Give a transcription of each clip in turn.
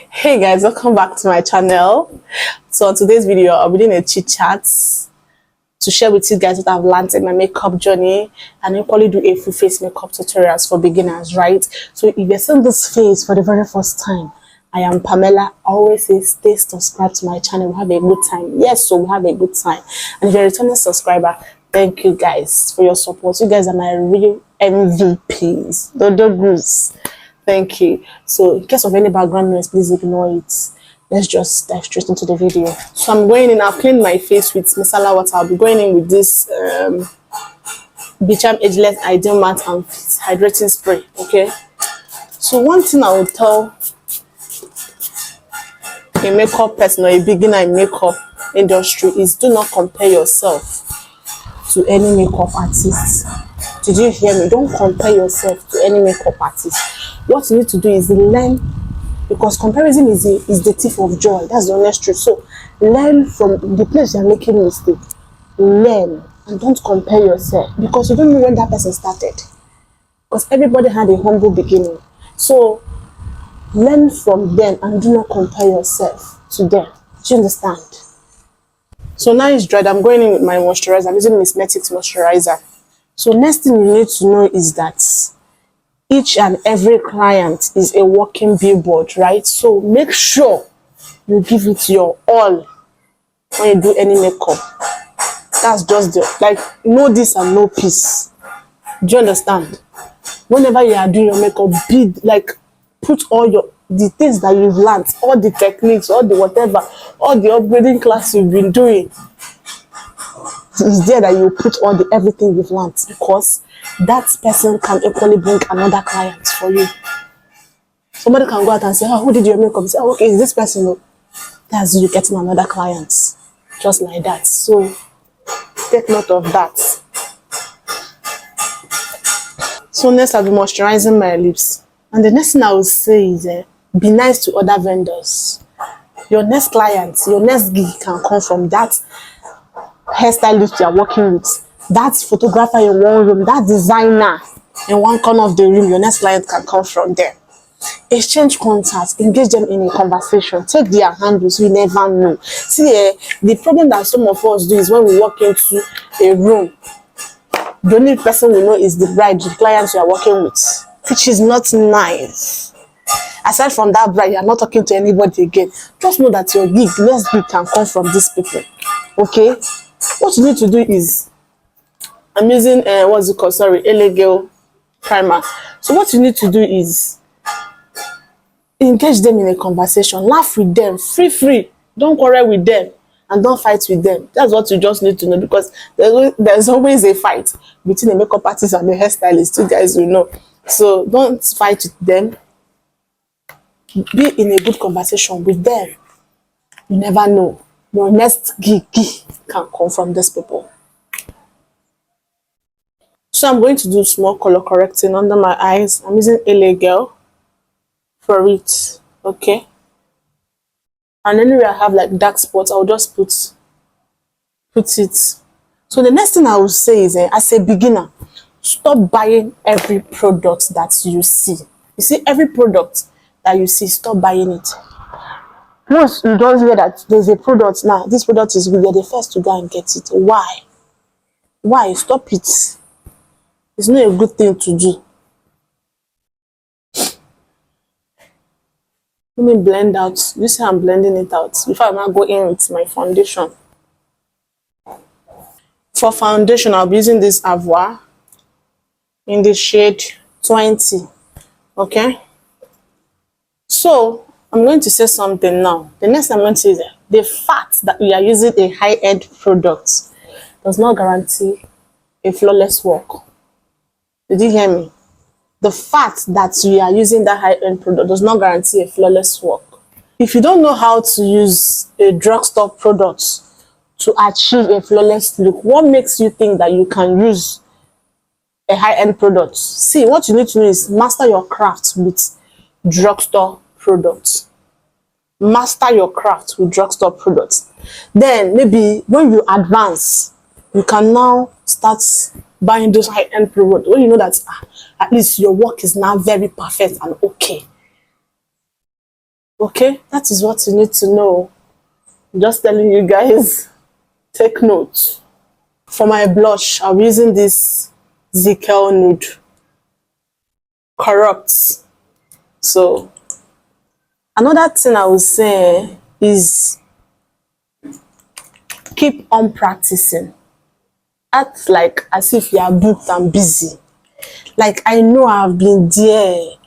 Hey guys, welcome back to my channel. So on today's video, I'll be doing a chit chat to share with you guys what I've learned in my makeup journey, and equally do a full face makeup tutorials for beginners, right? So if you're seeing this face for the very first time, I am Pamela. I always say stay subscribed to my channel. We have a good time. Yes, so we have a good time. And if you're a returning subscriber, thank you guys for your support. You guys are my real MVPs. Dodo Goose. Thank you. So in case of any background noise, please ignore it. Let's just dive straight into the video. So I'm going in. I've cleaned my face with micellar water. I'll be going in with this Beacham Ageless Ideal Matte and Hydrating Spray. Okay. So one thing I will tell a makeup person or a beginner in makeup industry is do not compare yourself to any makeup artist. Did you hear me? Don't compare yourself to any makeup artist. What you need to do is learn, because comparison is the thief of joy. That's the honest truth. So learn from the place you're making mistake. Learn and don't compare yourself, because you don't know when that person started. Because everybody had a humble beginning. So learn from them and do not compare yourself to them. Do you understand? So now it's dried. I'm going in with my moisturizer. I'm using Miss Metics moisturizer. So next thing you need to know is that each and every client is a walking billboard, right? So make sure you give it your all when you do any makeup. That's just know this and know peace. Do you understand? Whenever you are doing your makeup, put all the things that you've learned, all the techniques, all the whatever, all the upgrading class you've been doing. It's there that you put all the everything you've learned, because that person can equally bring another client for you. Somebody can go out and say, "Oh, who did your makeup?" You say, "Oh, okay, is this person?" No, that's you getting another client, just like that. So take note of that. So next, I'll be moisturizing my lips, and the next thing I will say is be nice to other vendors. Your next client, your next gig can come from that hairstylist you are working with, that photographer in one room, that designer in one corner of the room. Your next client can come from there. Exchange contacts, engage them in a conversation, take their handles. You never know. See, the problem that some of us do is when we walk into a room, the only person we know is the bride, the clients you are working with, which is not nice. Aside from that bride, you are not talking to anybody again. Just know that your gig, next gig can come from these people. Okay? What you need to do is, I'm using what's it called? Sorry, Elegel primer. So what you need to do is engage them in a conversation, laugh with them, free. Don't quarrel with them and don't fight with them. That's what you just need to know, because there's always a fight between a makeup artist and the hairstylist. You guys will know. So don't fight with them. Be in a good conversation with them. You never know. Your next gig can come from these people. So I'm going to do small color correcting under my eyes. I'm using LA Girl for it. Okay. And anywhere I have like dark spots, I'll just put it. So the next thing I will say is, as a beginner, stop buying every product that you see. You see, every product that you see, stop buying it. Once you don't hear that there's a product now, this product is good, you're the first to go and get it. Why? Stop it. It's not a good thing to do. Let me blend out. You see I'm blending it out before I now go in with my foundation. For foundation, I'll be using this Avoir in the shade 20. Okay? So I'm going to say something now. The next thing I'm going to say is the fact that we are using a high-end product does not guarantee a flawless work. Did you hear me? The fact that we are using that high-end product does not guarantee a flawless work. If you don't know how to use a drugstore product to achieve a flawless look, what makes you think that you can use a high-end product? See, what you need to do is master your craft with drugstore products. Master your craft with drugstore products. Then maybe when you advance, you can now start buying those high-end products when you know that at least your work is now very perfect and okay. Okay, that is what you need to know. I'm just telling you guys, take notes. For my blush, I'm using this Zickel Nude Corrupt. So another thing I would say is keep on practicing. Act like as if you are booked and busy. Like, I know I've been there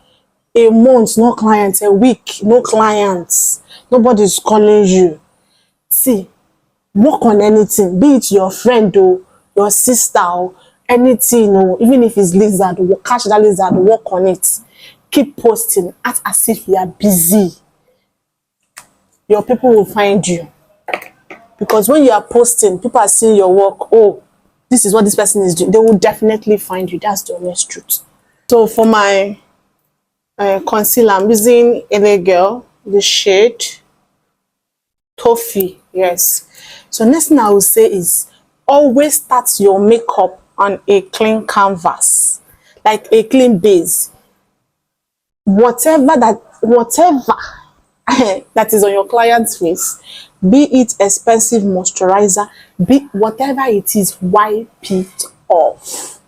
a month, no clients, a week, no clients, nobody's calling you. See, work on anything, be it your friend or your sister or anything, or even if it's lizard, catch that lizard, work on it. Keep posting, act as if you are busy. Your people will find you. Because when you are posting, people are seeing your work. Oh, this is what this person is doing. They will definitely find you. That's the honest truth. So for my concealer, I'm using LA Girl, the shade Toffee. Yes. So next thing I will say is always start your makeup on a clean canvas, like a clean base. Whatever that is on your client's face, be it expensive moisturizer, be whatever it is, wipe it off.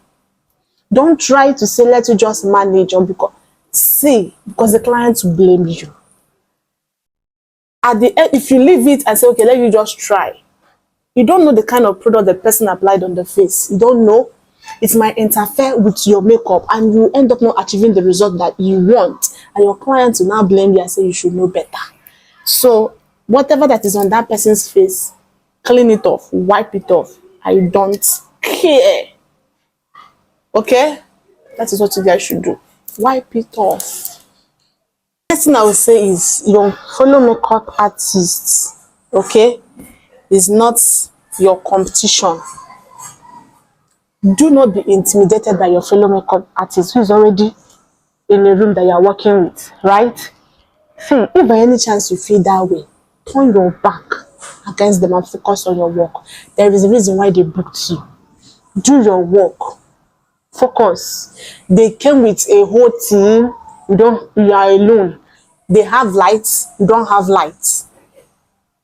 Don't try to say let you just manage, or because the clients will blame you. At the end, if you leave it and say, okay, let you just try, you don't know the kind of product the person applied on the face. You don't know. It might interfere with your makeup and you end up not achieving the result that you want. And your clients will now blame you and say you should know better. So whatever that is on that person's face, clean it off, wipe it off. I don't care. Okay? That is what you guys should do. Wipe it off. Next thing I will say is your fellow makeup artists, okay, is not your competition. Do not be intimidated by your fellow makeup artist who is already in a room that you are working with, right? See, if by any chance you feel that way, turn your back against them and focus on your work. There is a reason why they booked you. Do your work. Focus. They came with a whole team. You are alone. They have lights, you don't have lights.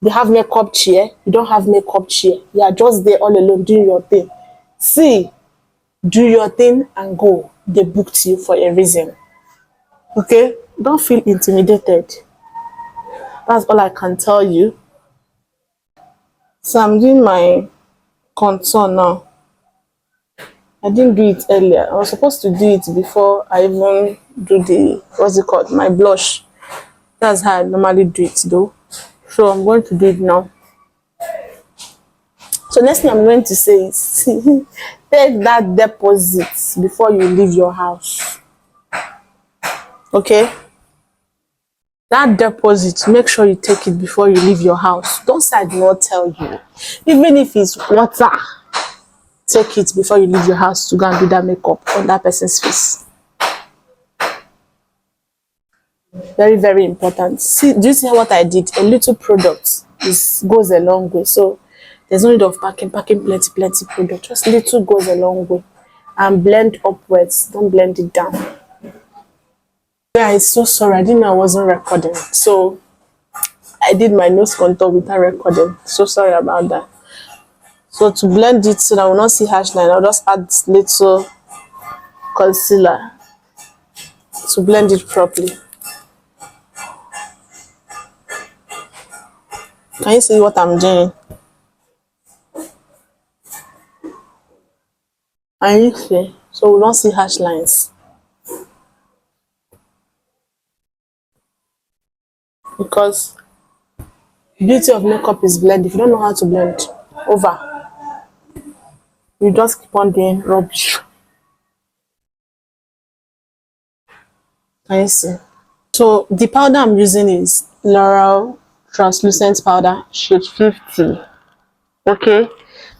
They have makeup chair, you don't have makeup chair. You are just there all alone doing your thing. See, do your thing and go. They booked you for a reason. Okay? Don't feel intimidated. That's all I can tell you. So I'm doing my contour now. I didn't do it earlier. I was supposed to do it before I even do what's it called? My blush. That's how I normally do it though. So I'm going to do it now. So next thing I'm going to say is take that deposit before you leave your house. Okay? That deposit, make sure you take it before you leave your house. Don't say I did not tell you. Even if it's water, take it before you leave your house to go and do that makeup on that person's face. Very, very important. See, do you see what I did? A little product goes a long way. So there's no need of packing plenty product. Just little goes a long way. And blend upwards. Don't blend it down. Yeah, I'm so sorry. I didn't know I wasn't recording. So I did my nose contour without recording. So sorry about that. So to blend it so that I will not see harsh line, I'll just add little concealer to blend it properly. Can you see what I'm doing? Can you see? So we don't see harsh lines. Because the beauty of makeup is blend. If you don't know how to blend over, you just keep on doing rubbish. Can you see? So the powder I'm using is L'Oreal translucent powder shade 50. Okay,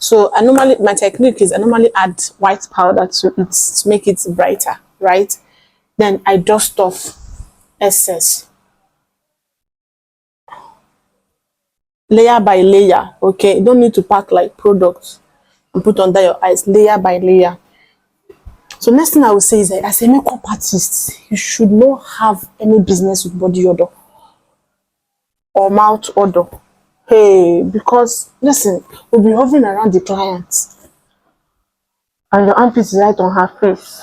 so my technique is I normally add white powder to it to make it brighter, right? Then I dust off excess, layer by layer. Okay, you don't need to pack like products and put under your eyes, layer by layer. So next thing I will say is that as a makeup artist, you should not have any business with body odor. or mouth odor. Hey, because listen, we'll be hovering around the client and your armpit is right on her face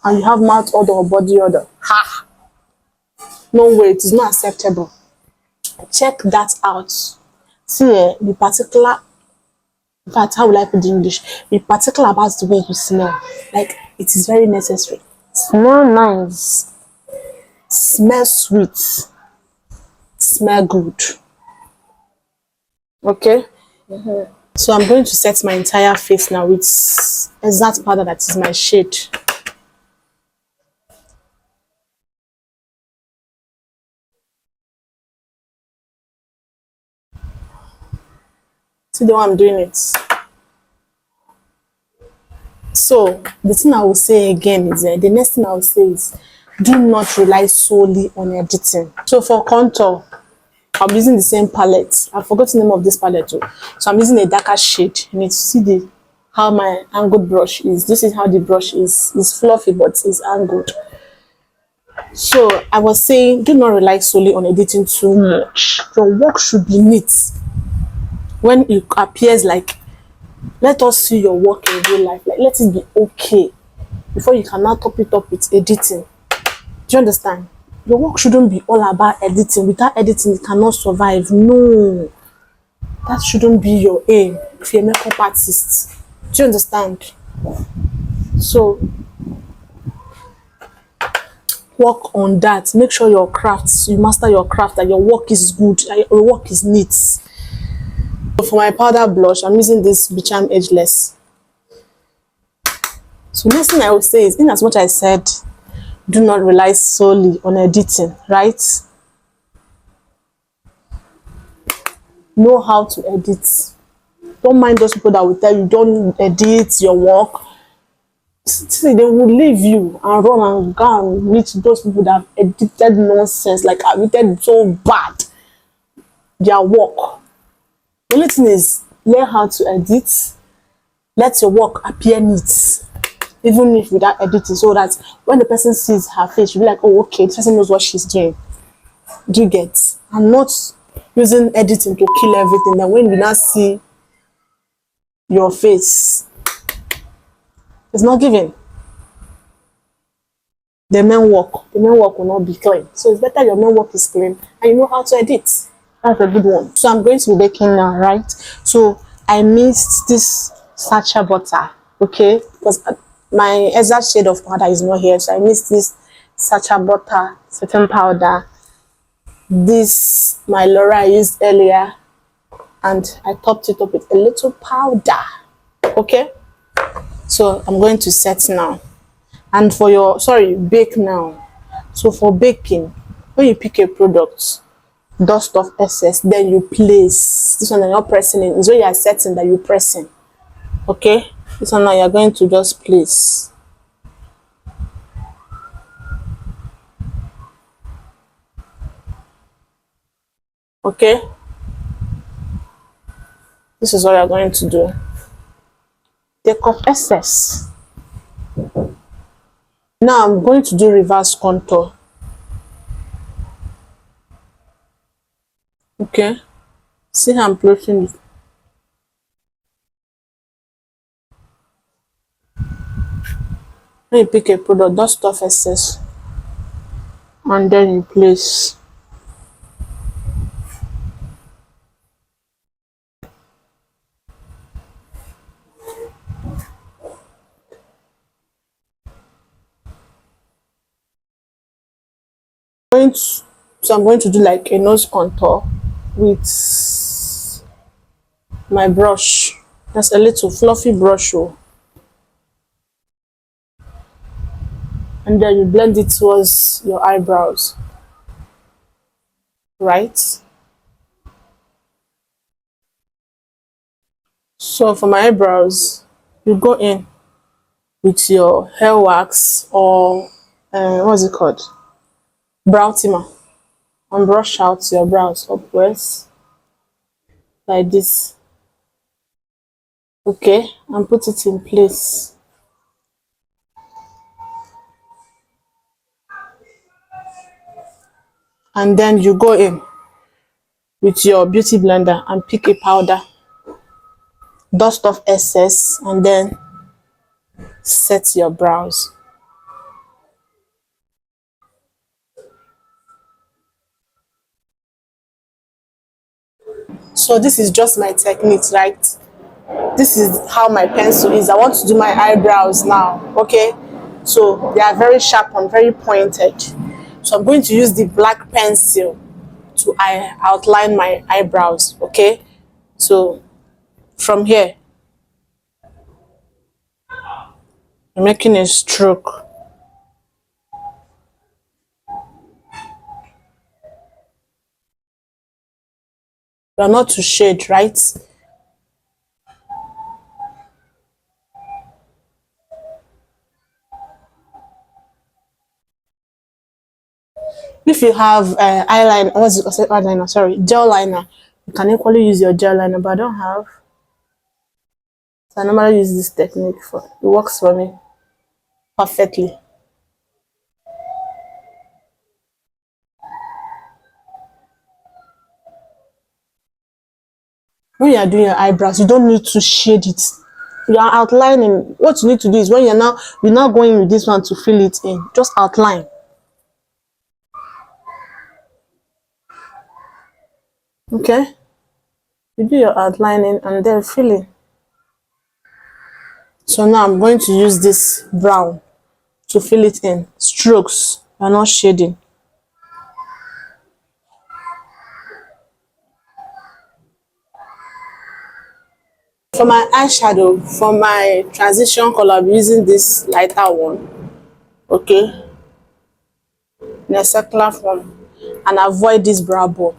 and you have mouth odor or body odor. Ha! No way, it is not acceptable. Check that out. See, be particular. In fact, how will I put the English? Be particular about the way you smell. Like, it is very necessary. Smell nice. Smell sweet. Smell good. Okay? So I'm going to set my entire face now with exact powder that is my shade. See the way I'm doing it. So the thing I will say again is the next thing I will say is do not rely solely on editing. So for contour, I'm using the same palette. I forgot the name of this palette too. So I'm using a darker shade. You need to see the how my angled brush is. This is how the brush is. It's fluffy but it's angled. So I was saying do not rely solely on editing too much. Your work should be neat. When it appears like let us see your work in real life, like let it be okay before you can now top it up with editing. Do you understand? Your work shouldn't be all about editing. Without editing, it cannot survive. No, that shouldn't be your aim if you're a makeup artist. Do you understand? So work on that. Make sure your crafts, you master your craft, that your work is good, that your work is neat. So for my powder blush, I'm using this Bicham Ageless. So next thing I would say is, in as much I said, do not rely solely on editing, right? Know how to edit. Don't mind those people that will tell you don't edit your work. See, they will leave you and run and go and meet those people that have edited nonsense, like edited so bad their work. The only thing is learn how to edit. Let your work appear neat, even if without editing, so that when the person sees her face, you'll be like, oh, okay, this person knows what she's doing. Do you get? And not using editing to kill everything. Then when you now see your face, it's not giving. The main work will not be clean. So it's better your main work is clean and you know how to edit. That's a good one. So I'm going to be baking now, right? So I mixed this sacha butter, okay? Because my exact shade of powder is not here. So I mixed this sacha butter, certain powder, this my Laura I used earlier, and I topped it up with a little powder, okay? So I'm going to set now. And for your, bake now. So for baking, when you pick a product, dust off excess, then you place. This one you're not pressing in. It's when you are setting that you're pressing. Okay? This one now you're going to just place. Okay? This is what you're going to do. Take off excess. Now I'm going to do reverse contour. Okay? See how I'm placing it. When you pick a product, dust off excess. And then you place. So I'm going to do like a nose contour with my brush. That's a little fluffy brush. Oh. And then you blend it towards your eyebrows. Right? So for my eyebrows, you go in with your hair wax or what's it called? Brow trimmer. And brush out your brows upwards like this. Okay, and put it in place. And then you go in with your beauty blender and pick a powder, dust off excess, and then set your brows. So this is just my technique, right? This is how my pencil is. I want to do my eyebrows now, okay? So they are very sharp and very pointed. So I'm going to use the black pencil to outline my eyebrows, okay? So from here, I'm making a stroke. You're not to shade, right? If you have eyeliner, what's it, eyeliner? Sorry, gel liner. You can equally use your gel liner, but I don't have. So I normally use this technique for it works for me perfectly. When you are doing your eyebrows, you don't need to shade it. You are outlining. What you need to do is when you're now going with this one to fill it in, just outline. Okay? You do your outlining and then filling. So now I'm going to use this brown to fill it in. Strokes, you're not shading. For my eyeshadow, for my transition color, I'm using this lighter one. Okay? In a circular form. And avoid this brow bone.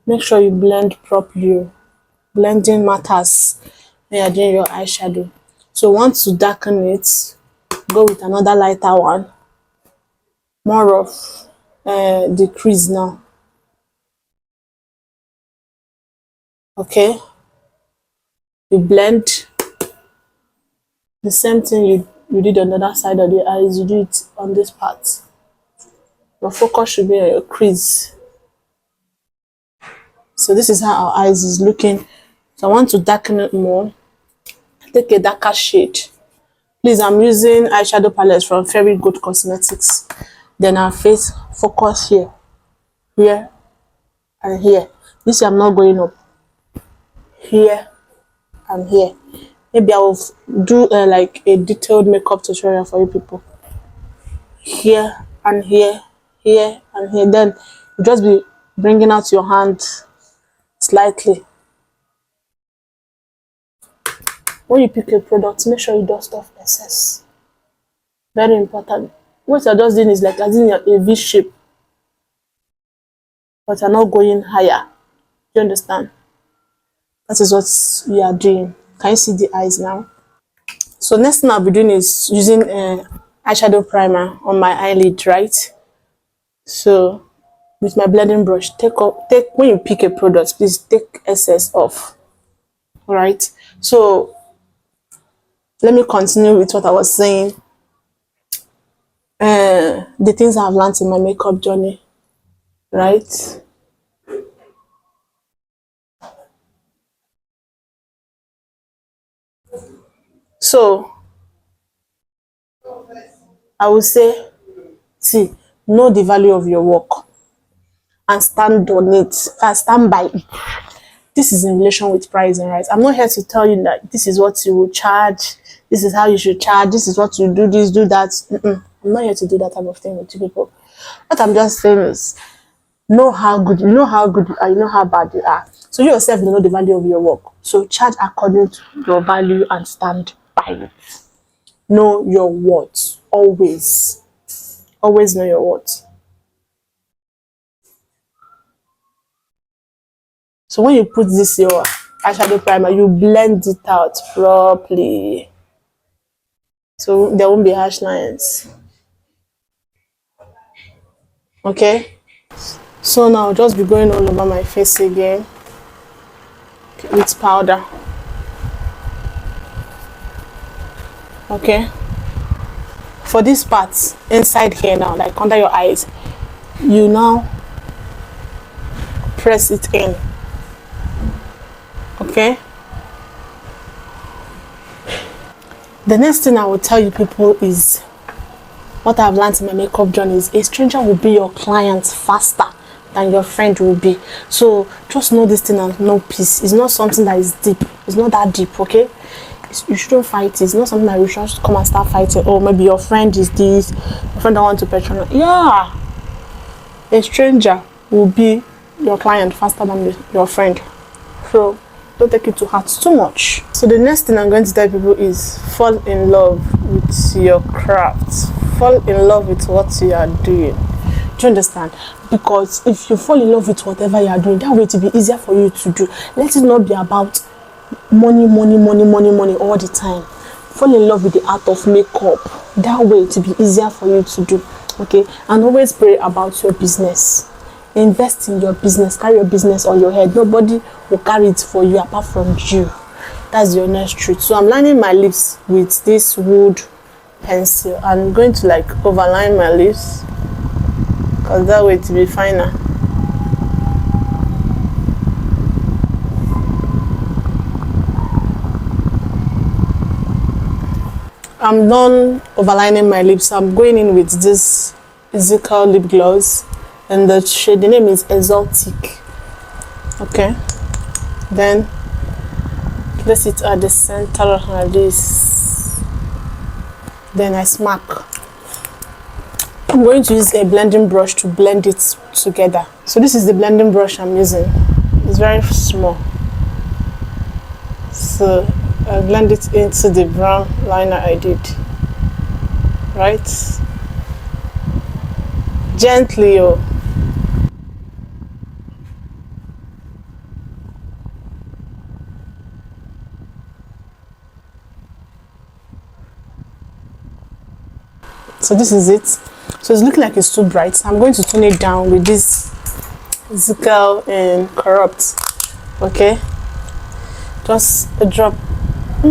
Make sure you blend properly. Blending matters when you're doing your eyeshadow. So once you darken it, go with another lighter one. More of the crease now. Okay? You blend the same thing you did on the other side of the eyes, you do it on this part. Your focus should be on your crease. So this is how our eyes is looking. So I want to darken it more. Take a darker shade. Please, I'm using eyeshadow palette from Very Good Cosmetics. Then our face focus here, here, and here. This I'm not going up. Here and here. Maybe I will do like a detailed makeup tutorial for you people. Here and here, here and here. Then you just be bringing out your hand slightly. When you pick a product, make sure you dust off excess. Very important. What you're just doing is like as in a V shape, but you're not going higher. Do you understand? That is what we are doing. Can you see the eyes now? So next thing I'll be doing is using eyeshadow primer on my eyelid, right? So with my blending brush, take when you pick a product, please take excess off. All right. So let me continue with what I was saying. The things I've learned in my makeup journey, right? So I will say, see, know the value of your work and stand on it, stand by it. This is in relation with pricing, right? I'm not here to tell you that this is what you will charge, this is how you should charge, this is what you do, this, do that. I'm not here to do that type of thing with you people. What I'm just saying is, know how good you are, you know how bad you are. So you yourself know the value of your work. So charge according to your value and stand by it. Know your worth. Always. Always know your worth. So when you put this your eyeshadow primer, you blend it out properly. So there won't be harsh lines. Okay? So now I'll just be going all over my face again with powder. Okay? for this part inside here now, like under your eyes, you now press it in. Okay, the next thing I will tell you people is what I've learned in my makeup journey is a stranger will be your client faster than your friend will be. So just know this thing and know peace. It's not something that is deep. It's not that deep. Okay, you shouldn't fight it. It's not something that you should come and start fighting. Oh, maybe your friend is this, your friend don't want to patronize. Yeah, a stranger will be your client faster than your friend. So don't take it to heart too much. So the next thing I'm going to tell people is fall in love with your craft. Fall in love with what you are doing. Do you understand? Because if you fall in love with whatever you are doing, that way it will be easier for you to do. Let it not be about money all the time. Fall in love with the art of makeup. That way it will be easier for you to do. Okay, and always pray about your business. Invest in your business. Carry your business on your head. Nobody will carry it for you apart from you. That's your next truth. So I'm lining my lips with this wood pencil. I'm going to like overline my lips because that way it will be finer. I'm done overlining my lips. I'm going in with this Ezekiel lip gloss, and the shade, the name is Exotic. Okay, then place it at the center like this. Then I smack. I'm going to use a blending brush to blend it together. So this is the blending brush I'm using. It's very small. So I blend it into the brown liner I did. Right? Gently, oh. So this is it. So it's looking like it's too bright. I'm going to tone it down with this Ezekiel and Corrupt. Okay, just a drop. I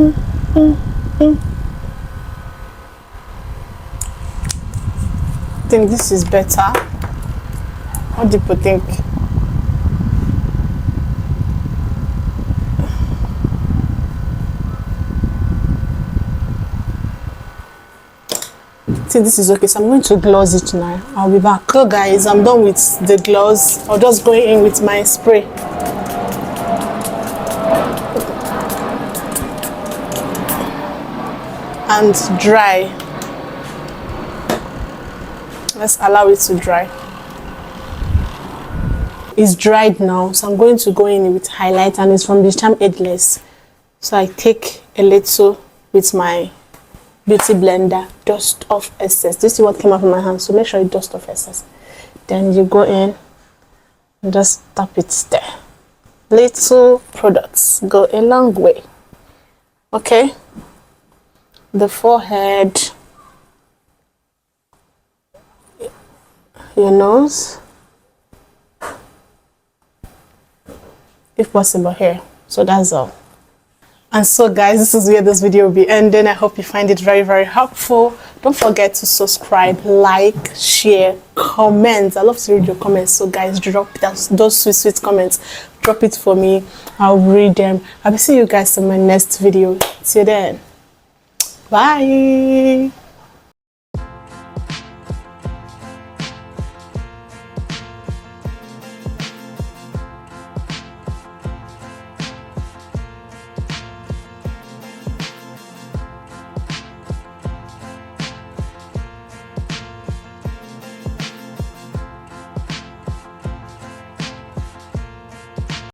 think this is better. What do people think? See, this is okay. So I'm going to gloss it now. I'll be back. So guys, I'm done with the gloss. I'll just go in with my spray. And dry. Let's allow it to dry. It's dried now, so I'm going to go in with highlight, and it's from the Charm Edgeless. So I take a little with my beauty blender, dust off excess. This is what came out of my hand, so make sure you dust off excess. Then you go in and just tap it there. Little products go a long way. Okay, the forehead, your nose, if possible here. So that's all. And so guys, this is where this video will be ending. I hope you find it very, very helpful. Don't forget to subscribe, like, share, comment. I love to read your comments. So guys, drop those sweet comments. Drop it for me. I'll read them. I will see you guys in my next video. Till then, bye.